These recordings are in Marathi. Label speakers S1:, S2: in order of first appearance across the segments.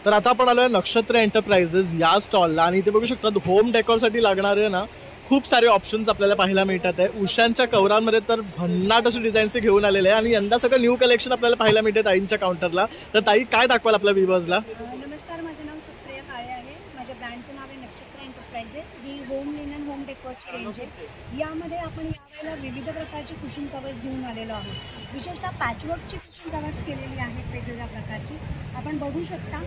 S1: तर आता आपण आलोय नक्षत्र एंटरप्राइजेस या स्टॉलला आणि इथे बघू शकता होम डेकोरसाठी लागणारे ना खूप सारे ऑप्शन्स आपल्याला पाहायला मिळतात आहे. उशांच्या कवरांमध्ये तर भन्नाट असे डिझाईन्स घेऊन आलेले आहे आणि यंदा सगळं न्यू कलेक्शन आपल्याला पाहायला मिळते ताईंच्या काउंटरला. तर ताई काय दाखवाल आपल्या व्ह्युअर्सला?
S2: नमस्कार, माझं नाव सुप्रिया काळे आहे. माझ्या ब्रँडचं नाव आहे नक्षत्र एंटरप्राइजेस. ही होम लिनन होम डेकोरची रेंज आहे. यामध्ये आपण यावेळेला विविध प्रकारचे कुशन कवर्स घेऊन आलेलो आहोत. विशेषतः पॅचवर्कची कुशन कवर्स केलेली आहेत वेगवेगळ्या प्रकारची. आपण बघू शकता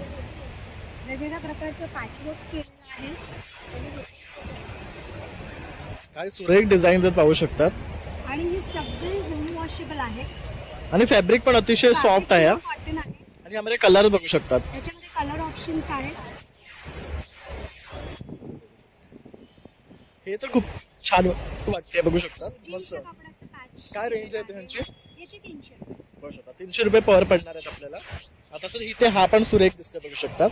S2: वेगवेगळ्या प्रकारचं पॅचवर्क केलेलं आहे.
S1: काय सुरेख डिझाईन्स पाहू शकतात
S2: आणि ही सगळी होम वॉशेबल आहे
S1: आणि फॅब्रिक पण अतिशय सॉफ्ट आहे
S2: कॉटन आहे.
S1: आणि यामध्ये कलर बघू शकतात.
S2: याच्यामध्ये कलर ऑप्शन्स आहेत.
S1: हे तर खूप छान वाटते बघू शकतात. मस्त.
S2: कपड्याचं पॅच
S1: काय रेंज आहे त्यांची?
S2: याची 300
S1: बघू शकता 300 रुपये पर पडणार आहेत आपल्याला. आता सर इथे हा पण सुरेख दिसते बघू शकतात.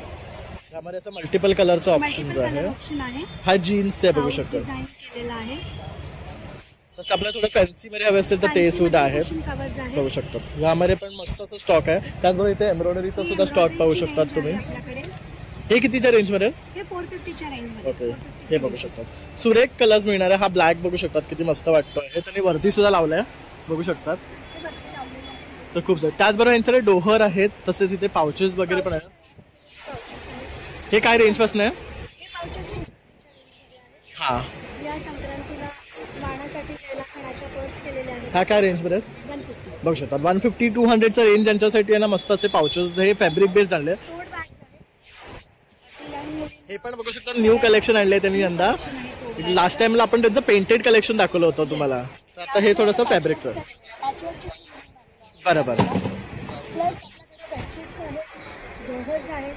S1: यामध्ये असं मल्टिपल कलरचा ऑप्शन आहे. हा जीन्स आहे बघू शकतात.
S2: डिझाइन केलेला आहे.
S1: तसं आपल्याला थोडं फॅन्सी मध्ये हवे असतील तर ते सुद्धा आहेत बघू शकतात. यामध्ये पण मस्त असं स्टॉक आहे. त्याचबरोबर इथे एम्ब्रॉयडरीचा सुद्धा स्टॉक पाहू शकतात तुम्ही. हे कितीच्या रेंज मध्ये?
S2: हे 450च्या रेंज मध्ये.
S1: ओके, हे बघू शकतात. सुरेख कलर्स मिळणार आहे. हा ब्लॅक बघू शकतात किती मस्त वाटतोय. हे त्यांनी वरती सुद्धा लावलाय बघू शकतात. तर खूप सारे. त्याचबरोबर यांच्याकडे डोहर आहेत, तसेच इथे पाउचेस वगैरे पण आहेत. हे काय रेंज पासून आहे? हा,
S2: या संक्रांतीला वाणासाठी द्यायला खाण्याच्या पर्स केलेले आहेत.
S1: हा काय रेंज मध्ये?
S2: 150.
S1: बघू शकतात 150-200 चा रेंज यांच्यासाठी आहे ना. मस्त असे पाउचेस हे फॅब्रिक बेस्ड आणले.
S2: टोट बॅग्स आहेत.
S1: हे पण बघू शकता न्यू कलेक्शन आणले त्यांनी यंदा. लास्ट टाइमला आपण त्यांचं पेंटेड कलेक्शन दाखवलं होतं तुम्हाला. तर आता हे थोडंसं फॅब्रिकचं. बरोबर.
S2: प्लस आपल्याकडे बेडशीट्स आहेत, डोहर्स आहेत,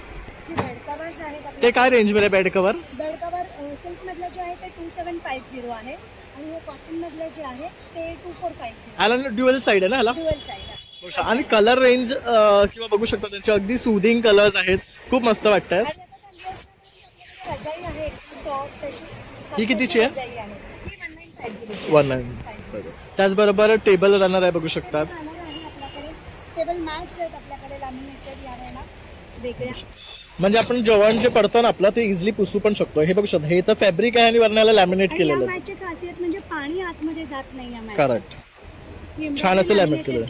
S2: बेड कवर्स आहेत.
S1: ते काय रेंज मध्ये bed cover?
S2: Bed cover silk मधले जे आहे ते 2750 आहे आणि हे कॉटन मधले जे आहे ते 2450.
S1: ह्याला ड्युअल साइड आहे ना ह्याला?
S2: ड्युअल साइड आहे.
S1: आणि कलर रेंज किंवा बघू शकता त्यांचे अगदी सुदिंग कलर्स आहेत. खूप मस्त वाटतंय.
S2: रजाई आहे सॉफ्ट अशी.
S1: ही कितीची आहे?
S2: रजाई आहे ही 1950.
S1: 1950. त्याचबरोबर टेबल रनर आहे बघू शकतात.
S2: आपल्याकडे टेबल मॅट्स आहेत आपल्याकडे लॅमिनेटेड यावेळेला वेगळ्या.
S1: म्हणजे आपण जेवण जे पडतं ना आपलं ते इझिली पुसू पण शकतो. हे बघू शकता. हे तर फॅब्रिक आहे आणि वरणाला लॅमिनेट केलेलं आहे.
S2: मॅटची खासियत म्हणजे पाणी आतमध्ये जात नाही या मॅट.
S1: करेक्ट. छान असं लॅमिनेट केलेलं.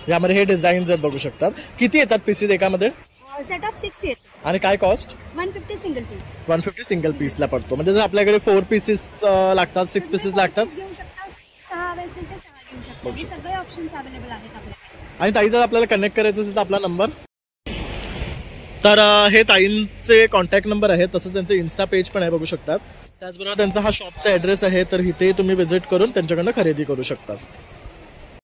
S1: यामध्ये हे डिझाईन्स आहेत बघू शकतात. किती येतात पीसेस एकामध्ये?
S2: सेट ऑफ 6 येत.
S1: आणि काय कॉस्ट?
S2: 150 single piece.
S1: 150 सिंगल पीसला पडतो. म्हणजे जर आपल्याकडे 4 पीसेस लागतात, 6 पीसेस लागतात.
S2: घेऊ शकता. 6 हवे असेल ते 6 घेऊ शकता. हे सगळे ऑप्शन्स अवेलेबल आहेत आपल्याकडे.
S1: आणि ताई जर आपल्याला कनेक्ट करायचं असेल तर आपला नंबर. तर हे ताईंचे कॉन्टॅक्ट नंबर आहे. तसंच त्यांचे इन्स्टा पेज पण आहे बघू शकतात. त्याचबरोबर त्यांचा हा शॉपचा ॲड्रेस आहे. तर इथे तुम्ही व्हिजिट करून त्यांच्याकडनं खरेदी करू शकता.